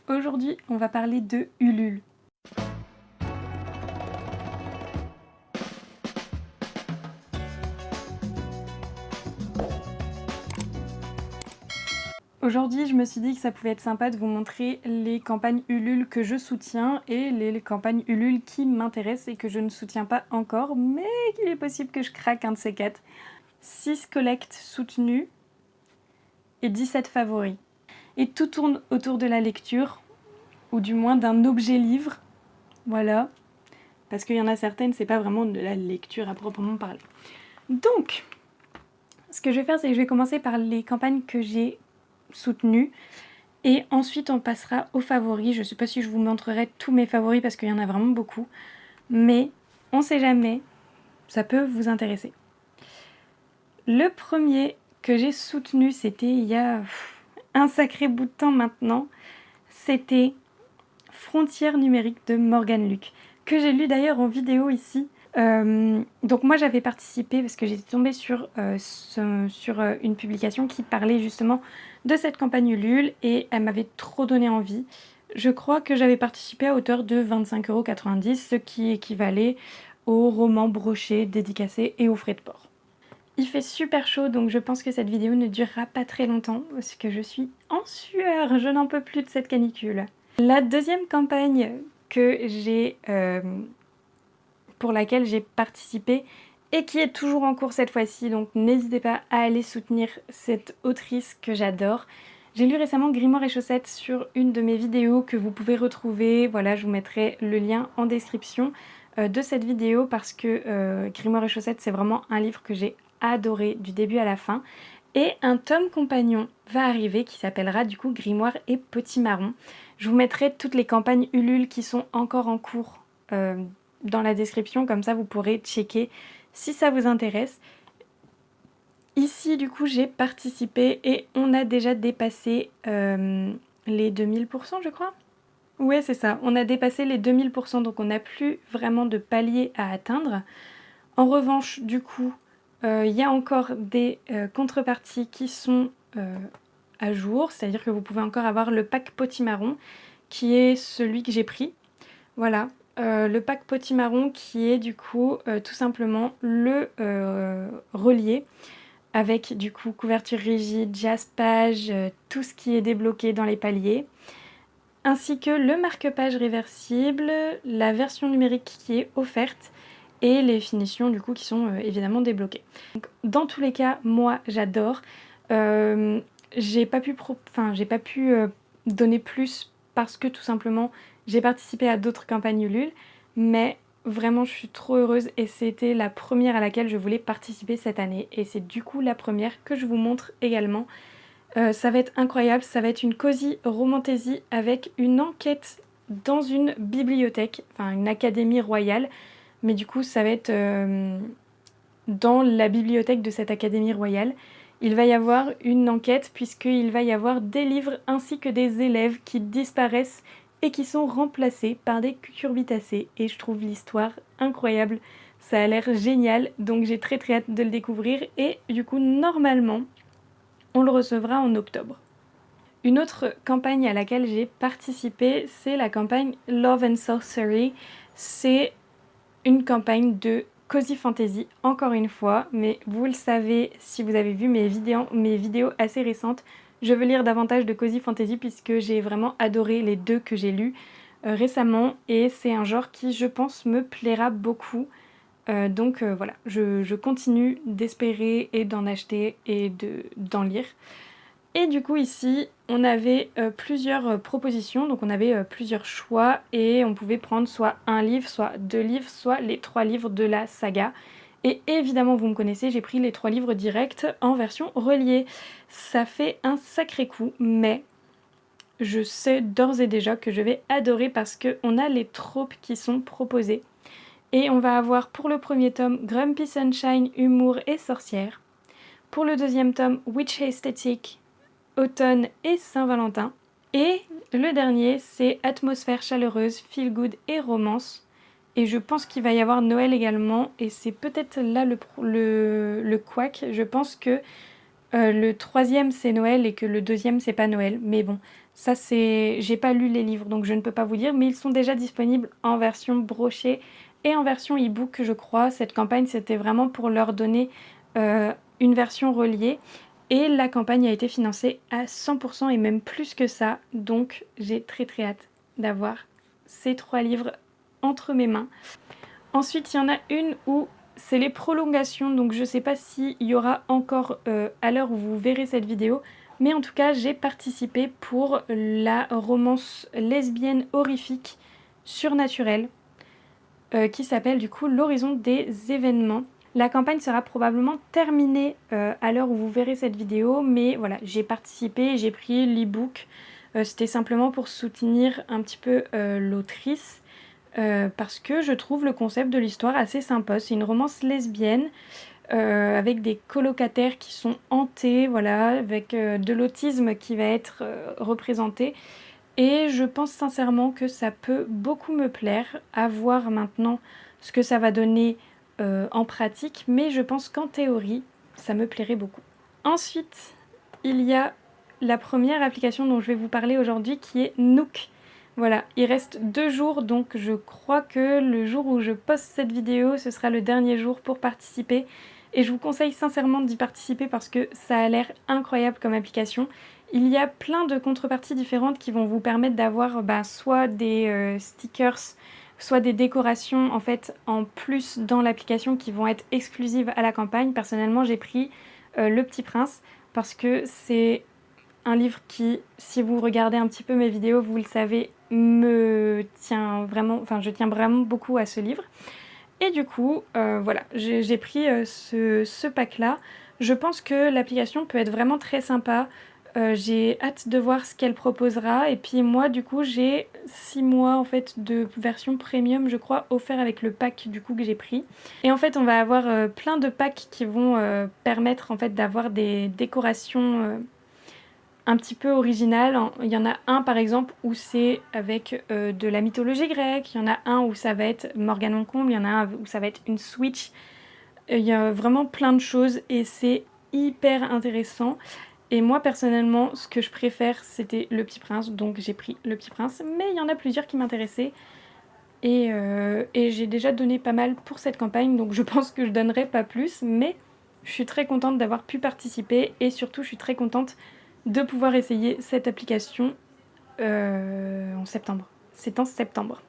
Aujourd'hui, on va parler de Ulule. Aujourd'hui, je me suis dit que ça pouvait être sympa de vous montrer les campagnes Ulule que je soutiens et les campagnes Ulule qui m'intéressent et que je ne soutiens pas encore, mais qu'il est possible que je craque un de ces 4. 6 collectes soutenues et 17 favoris. Et tout tourne autour de la lecture, ou du moins d'un objet livre. Voilà. Parce qu'il y en a certaines, c'est pas vraiment de la lecture à proprement parler. Donc, ce que je vais faire, c'est que je vais commencer par les campagnes que j'ai soutenues. Et ensuite, on passera aux favoris. Je ne sais pas si je vous montrerai tous mes favoris parce qu'il y en a vraiment beaucoup. Mais on ne sait jamais, ça peut vous intéresser. Le premier que j'ai soutenu, c'était il y a un sacré bout de temps maintenant. C'était Frontières numériques de Morgane Luc, que j'ai lu d'ailleurs en vidéo ici. Donc moi j'avais participé parce que j'étais tombée sur une publication qui parlait justement de cette campagne Ulule et elle m'avait trop donné envie. Je crois que j'avais participé à hauteur de 25,90 €, ce qui équivalait au roman broché, dédicacé et aux frais de port. Il fait super chaud donc je pense que cette vidéo ne durera pas très longtemps parce que je suis en sueur, je n'en peux plus de cette canicule. La deuxième campagne que j'ai pour laquelle j'ai participé et qui est toujours en cours cette fois-ci, donc n'hésitez pas à aller soutenir cette autrice que j'adore. J'ai lu récemment Grimoire et Chaussettes sur une de mes vidéos que vous pouvez retrouver, voilà, je vous mettrai le lien en description de cette vidéo parce que Grimoire et Chaussettes c'est vraiment un livre que j'ai adoré du début à la fin. Et un tome compagnon va arriver qui s'appellera du coup Grimoire et Potimarron. Je vous mettrai toutes les campagnes Ulule qui sont encore en cours dans la description, comme ça vous pourrez checker si ça vous intéresse. Ici du coup j'ai participé et on a déjà dépassé les 2000% je crois. Ouais c'est ça, on a dépassé les 2000% donc on n'a plus vraiment de palier à atteindre. En revanche du coup il y a encore des contreparties qui sont à jour, c'est-à-dire que vous pouvez encore avoir le pack Potimarron qui est celui que j'ai pris. Voilà, le pack Potimarron qui est du coup tout simplement le relié avec du coup couverture rigide, jazz-page, tout ce qui est débloqué dans les paliers, ainsi que le marque-page réversible, la version numérique qui est offerte et les finitions du coup qui sont évidemment débloquées. Donc, dans tous les cas, moi j'adore. J'ai pas pu donner plus parce que tout simplement j'ai participé à d'autres campagnes Ulule, mais vraiment je suis trop heureuse et c'était la première à laquelle je voulais participer cette année et c'est du coup la première que je vous montre également. Ça va être incroyable, ça va être une cosy romantasy avec une enquête dans une bibliothèque, enfin une académie royale, mais du coup ça va être dans la bibliothèque de cette académie royale. Il va y avoir une enquête puisqu'il va y avoir des livres ainsi que des élèves qui disparaissent et qui sont remplacés par des cucurbitacées et je trouve l'histoire incroyable, ça a l'air génial donc j'ai très hâte de le découvrir et du coup normalement on le recevra en octobre. Une autre campagne à laquelle j'ai participé, c'est la campagne Love and Sorcery. C'est une campagne de Cozy Fantasy, encore une fois, mais vous le savez si vous avez vu mes vidéos assez récentes, je veux lire davantage de Cozy Fantasy puisque j'ai vraiment adoré les deux que j'ai lus récemment et c'est un genre qui je pense me plaira beaucoup. Donc voilà, je continue d'espérer et d'en acheter et d'en lire. Et du coup ici on avait plusieurs propositions, donc on avait plusieurs choix et on pouvait prendre soit un livre, soit 2 livres, soit les 3 livres de la saga. Et évidemment vous me connaissez, j'ai pris les 3 livres directs en version reliée. Ça fait un sacré coup, mais je sais d'ores et déjà que je vais adorer parce qu'on a les tropes qui sont proposées. Et on va avoir pour le premier tome Grumpy Sunshine, Humour et Sorcière. Pour le deuxième tome Witch Aesthetic, Automne et Saint-Valentin. Et le dernier, c'est Atmosphère chaleureuse, feel good et romance. Et je pense qu'il va y avoir Noël également. Et c'est peut-être là le couac. Je pense que le troisième c'est Noël et que le deuxième c'est pas Noël. Mais bon, Ça c'est... J'ai pas lu les livres donc je ne peux pas vous dire, mais ils sont déjà disponibles en version brochée et en version e-book je crois. Cette campagne c'était vraiment pour leur donner une version reliée et la campagne a été financée à 100% et même plus que ça. Donc j'ai très hâte d'avoir ces 3 livres entre mes mains. Ensuite il y en a une où c'est les prolongations, donc je sais pas s'il y aura encore à l'heure où vous verrez cette vidéo, mais en tout cas j'ai participé pour la romance lesbienne horrifique surnaturelle qui s'appelle du coup L'horizon des événements. La campagne sera probablement terminée à l'heure où vous verrez cette vidéo, mais voilà, j'ai participé, j'ai pris l'e-book. C'était simplement pour soutenir un petit peu l'autrice. Parce que je trouve le concept de l'histoire assez sympa. C'est une romance lesbienne avec des colocataires qui sont hantés, voilà, avec de l'autisme qui va être représenté. Et je pense sincèrement que ça peut beaucoup me plaire, à voir maintenant ce que ça va donner en pratique, mais je pense qu'en théorie, ça me plairait beaucoup. Ensuite, il y a la première application dont je vais vous parler aujourd'hui qui est Nook. Voilà, il reste 2 jours, donc je crois que le jour où je poste cette vidéo, ce sera le dernier jour pour participer. Et je vous conseille sincèrement d'y participer parce que ça a l'air incroyable comme application. Il y a plein de contreparties différentes qui vont vous permettre d'avoir soit des stickers, soit des décorations en fait en plus dans l'application qui vont être exclusives à la campagne. Personnellement, j'ai pris Le Petit Prince parce que c'est un livre qui, si vous regardez un petit peu mes vidéos, vous le savez, me tient vraiment, enfin je tiens vraiment beaucoup à ce livre. Et du coup, voilà, j'ai pris ce pack-là. Je pense que l'application peut être vraiment très sympa. J'ai hâte de voir ce qu'elle proposera. Et puis moi, du coup, j'ai 6 mois en fait de version premium, je crois, offert avec le pack du coup que j'ai pris. Et en fait, on va avoir plein de packs qui vont permettre en fait d'avoir des décorations un petit peu original. Il y en a un par exemple où c'est avec de la mythologie grecque, il y en a un où ça va être Morgane Moncomble, il y en a un où ça va être une Switch. Il y a vraiment plein de choses et c'est hyper intéressant. Et moi personnellement, ce que je préfère c'était Le Petit Prince, donc j'ai pris Le Petit Prince, mais il y en a plusieurs qui m'intéressaient. Et j'ai déjà donné pas mal pour cette campagne, donc je pense que je donnerai pas plus, mais je suis très contente d'avoir pu participer et surtout je suis très contente de pouvoir essayer cette application en septembre. C'est en septembre.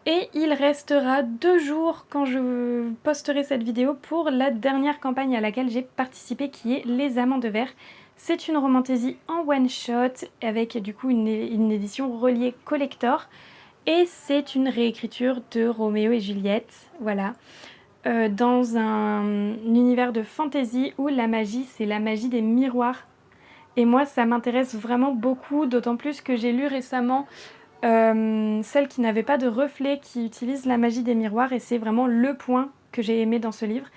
Et il restera 2 jours quand je posterai cette vidéo pour la dernière campagne à laquelle j'ai participé qui est Les Amants de Verre. C'est une romantaisie en one shot avec du coup une édition reliée collector. Et c'est une réécriture de Roméo et Juliette, voilà, dans un univers de fantasy où la magie, c'est la magie des miroirs. Et moi, ça m'intéresse vraiment beaucoup, d'autant plus que j'ai lu récemment celle qui n'avait pas de reflet, qui utilise la magie des miroirs, et c'est vraiment le point que j'ai aimé dans ce livre.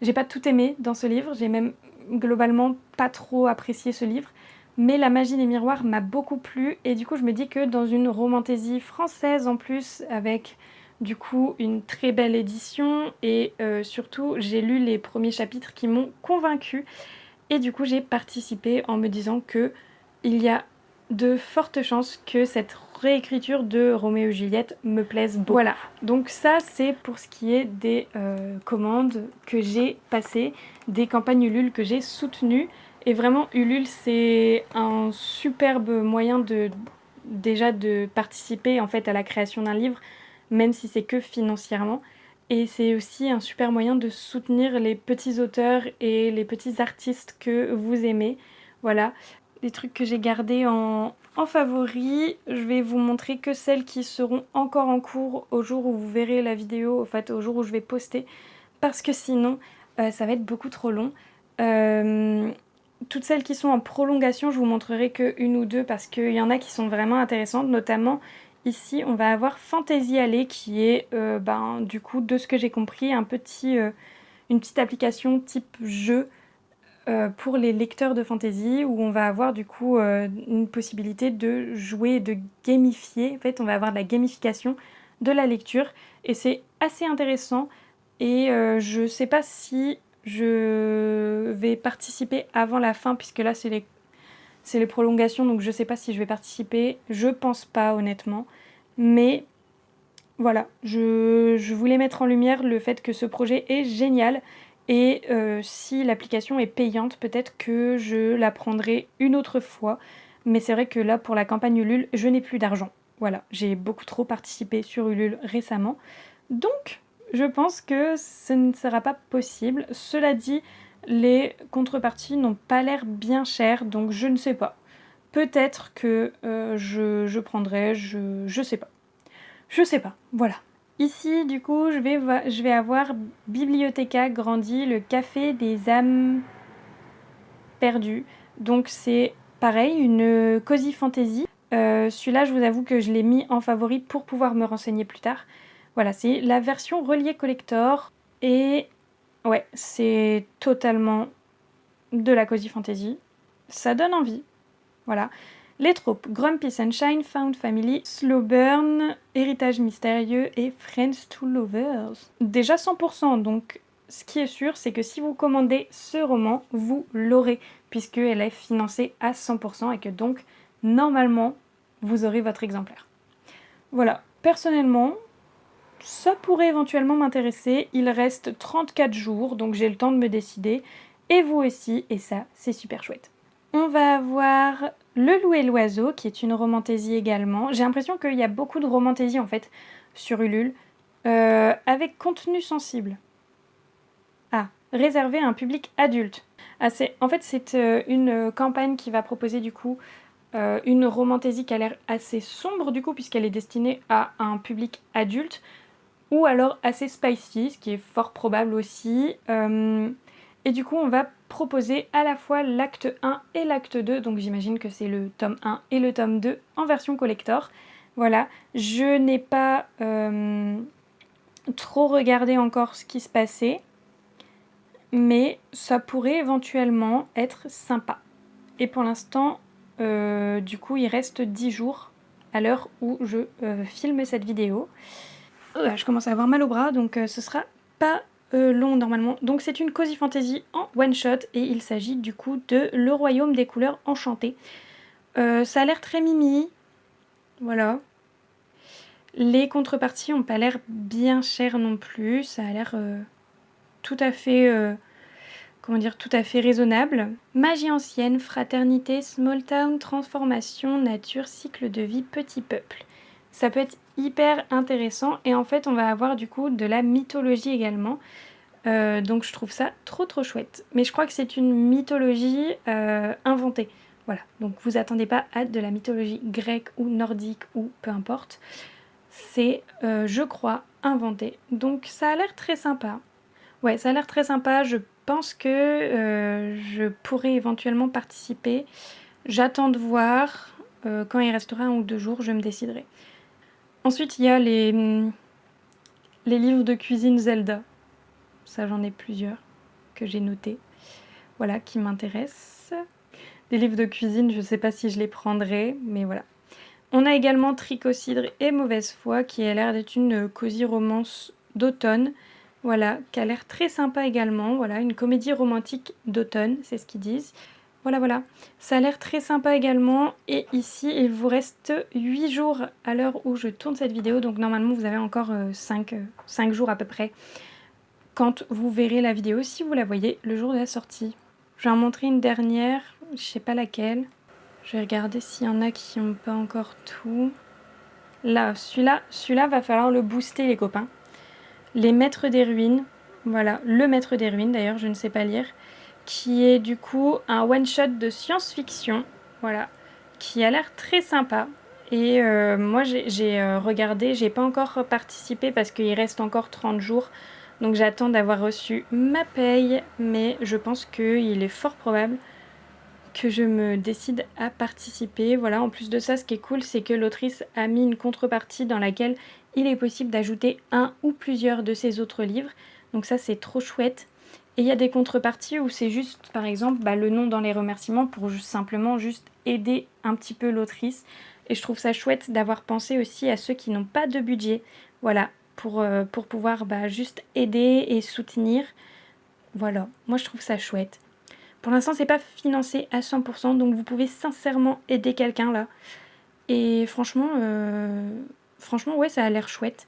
J'ai pas tout aimé dans ce livre, j'ai même globalement pas trop apprécié ce livre, mais la magie des miroirs m'a beaucoup plu, et du coup je me dis que dans une romantaisie française en plus, avec du coup une très belle édition, et surtout j'ai lu les premiers chapitres qui m'ont convaincue, et du coup j'ai participé en me disant que il y a de fortes chances que cette réécriture de Roméo et Juliette me plaise beaucoup. Voilà, donc ça c'est pour ce qui est des commandes que j'ai passées, des campagnes Ulule que j'ai soutenues. Et vraiment Ulule c'est un superbe moyen déjà de participer en fait à la création d'un livre, même si c'est que financièrement. Et c'est aussi un super moyen de soutenir les petits auteurs et les petits artistes que vous aimez. Voilà, les trucs que j'ai gardés en favori. Je vais vous montrer que celles qui seront encore en cours au jour où vous verrez la vidéo, en fait au jour où je vais poster, parce que sinon ça va être beaucoup trop long. Toutes celles qui sont en prolongation, je vous montrerai que une ou deux parce qu'il y en a qui sont vraiment intéressantes, notamment ici on va avoir Fantasy Alley qui est du coup de ce que j'ai compris une petite application type jeu pour les lecteurs de fantasy où on va avoir du coup une possibilité de jouer, de gamifier. En fait on va avoir de la gamification de la lecture et c'est assez intéressant et je sais pas si je vais participer avant la fin puisque là c'est C'est les prolongations, donc je sais pas si je vais participer. Je pense pas, honnêtement. Mais voilà, je voulais mettre en lumière le fait que ce projet est génial. Et si l'application est payante, peut-être que je la prendrai une autre fois. Mais c'est vrai que là, pour la campagne Ulule, je n'ai plus d'argent. Voilà, j'ai beaucoup trop participé sur Ulule récemment. Donc, je pense que ce ne sera pas possible. Cela dit, les contreparties n'ont pas l'air bien chères, donc je ne sais pas. Peut-être que je prendrai, je sais pas. Je sais pas, voilà. Ici, du coup, je vais avoir Bibliotheca Grandi, le café des âmes perdues. Donc c'est pareil, une cozy fantasy. Celui-là, je vous avoue que je l'ai mis en favori pour pouvoir me renseigner plus tard. Voilà, c'est la version reliée collector. Et ouais, c'est totalement de la cozy fantasy. Ça donne envie. Voilà. Les tropes Grumpy Sunshine, Found Family, Slow Burn, Héritage mystérieux et Friends to Lovers. Déjà 100%, donc ce qui est sûr, c'est que si vous commandez ce roman, vous l'aurez, puisqu'elle est financée à 100% et que donc, normalement, vous aurez votre exemplaire. Voilà, personnellement, ça pourrait éventuellement m'intéresser. Il reste 34 jours, donc j'ai le temps de me décider. Et vous aussi, et ça, c'est super chouette. On va avoir Le Loup et l'Oiseau, qui est une romantaisie également. J'ai l'impression qu'il y a beaucoup de romantaisie en fait sur Ulule, avec contenu sensible. Ah, réservé à un public adulte. Ah, en fait, c'est une campagne qui va proposer du coup une romantaisie qui a l'air assez sombre du coup, puisqu'elle est destinée à un public adulte, ou alors assez spicy, ce qui est fort probable aussi. Et du coup, on va proposer à la fois l'acte 1 et l'acte 2, donc j'imagine que c'est le tome 1 et le tome 2 en version collector. Voilà, je n'ai pas trop regardé encore ce qui se passait, mais ça pourrait éventuellement être sympa. Et pour l'instant, du coup, il reste 10 jours à l'heure où je filme cette vidéo. Je commence à avoir mal au bras, donc ce sera pas long normalement. Donc c'est une cozy fantasy en one shot et il s'agit du coup de Le Royaume des couleurs enchantées. Ça a l'air très mimi, voilà. Les contreparties ont pas l'air bien chères non plus, ça a l'air tout à fait, comment dire, tout à fait raisonnable. Magie ancienne, fraternité, small town, transformation, nature, cycle de vie, petit peuple. Ça peut être hyper intéressant et en fait on va avoir du coup de la mythologie également. Donc je trouve ça trop chouette. Mais je crois que c'est une mythologie inventée. Voilà, donc vous attendez pas à de la mythologie grecque ou nordique ou peu importe. C'est, je crois, inventé. Donc ça a l'air très sympa. Ouais, ça a l'air très sympa. Je pense que je pourrais éventuellement participer. J'attends de voir. Quand il restera 1 ou 2 jours, je me déciderai. Ensuite, il y a les livres de cuisine Zelda. Ça, j'en ai plusieurs que j'ai notés. Voilà, qui m'intéressent. Des livres de cuisine, je ne sais pas si je les prendrai, mais voilà. On a également Tricocidre et Mauvaise foi, qui a l'air d'être une cosy romance d'automne. Voilà, qui a l'air très sympa également. Voilà, une comédie romantique d'automne, c'est ce qu'ils disent. Voilà. Ça a l'air très sympa également. Et ici, il vous reste 8 jours à l'heure où je tourne cette vidéo. Donc normalement, vous avez encore 5 jours à peu près quand vous verrez la vidéo, si vous la voyez le jour de la sortie. Je vais en montrer une dernière, je sais pas laquelle. Je vais regarder s'il y en a qui n'ont pas encore tout. Là, celui-là va falloir le booster les copains. Les Maîtres des Ruines, voilà, le Maître des Ruines d'ailleurs, je ne sais pas lire, qui est du coup un one-shot de science-fiction, voilà, qui a l'air très sympa. Et moi j'ai regardé, j'ai pas encore participé parce qu'il reste encore 30 jours. Donc j'attends d'avoir reçu ma paye, mais je pense qu'il est fort probable que je me décide à participer. Voilà, en plus de ça, ce qui est cool, c'est que l'autrice a mis une contrepartie dans laquelle il est possible d'ajouter un ou plusieurs de ses autres livres. Donc ça, c'est trop chouette. Et il y a des contreparties où c'est juste, par exemple, le nom dans les remerciements pour simplement juste aider un petit peu l'autrice. Et je trouve ça chouette d'avoir pensé aussi à ceux qui n'ont pas de budget. Voilà, pour pouvoir juste aider et soutenir. Voilà, moi je trouve ça chouette. Pour l'instant, c'est pas financé à 100%, donc vous pouvez sincèrement aider quelqu'un là. Et franchement, ouais, ça a l'air chouette.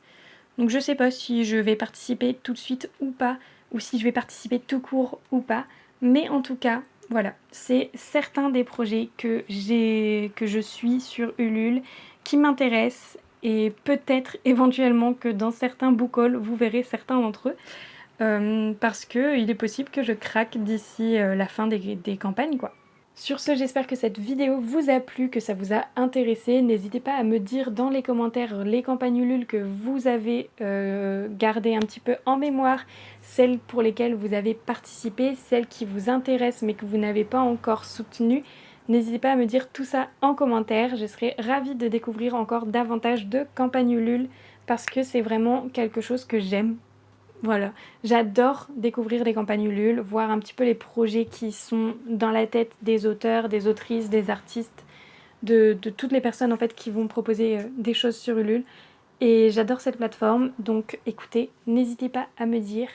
Donc je sais pas si je vais participer tout de suite ou pas, ou si je vais participer tout court ou pas. Mais en tout cas, voilà, c'est certains des projets que je suis sur Ulule qui m'intéressent. Et peut-être éventuellement que dans certains book hauls, vous verrez certains d'entre eux. Parce qu'il est possible que je craque d'ici la fin des campagnes, quoi. Sur ce, j'espère que cette vidéo vous a plu, que ça vous a intéressé. N'hésitez pas à me dire dans les commentaires les campagnes Ulule que vous avez gardées un petit peu en mémoire, celles pour lesquelles vous avez participé, celles qui vous intéressent mais que vous n'avez pas encore soutenues. N'hésitez pas à me dire tout ça en commentaire. Je serai ravie de découvrir encore davantage de campagnes Ulule parce que c'est vraiment quelque chose que j'aime. Voilà, j'adore découvrir les campagnes Ulule, voir un petit peu les projets qui sont dans la tête des auteurs, des autrices, des artistes, de toutes les personnes en fait qui vont proposer des choses sur Ulule. Et j'adore cette plateforme, donc écoutez, n'hésitez pas à me dire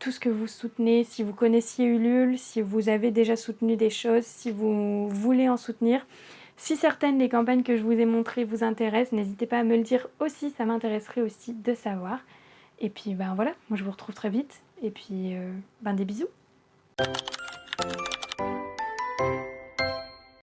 tout ce que vous soutenez, si vous connaissiez Ulule, si vous avez déjà soutenu des choses, si vous voulez en soutenir. Si certaines des campagnes que je vous ai montrées vous intéressent, n'hésitez pas à me le dire aussi, ça m'intéresserait aussi de savoir. Et puis ben voilà, moi je vous retrouve très vite. Et puis ben des bisous.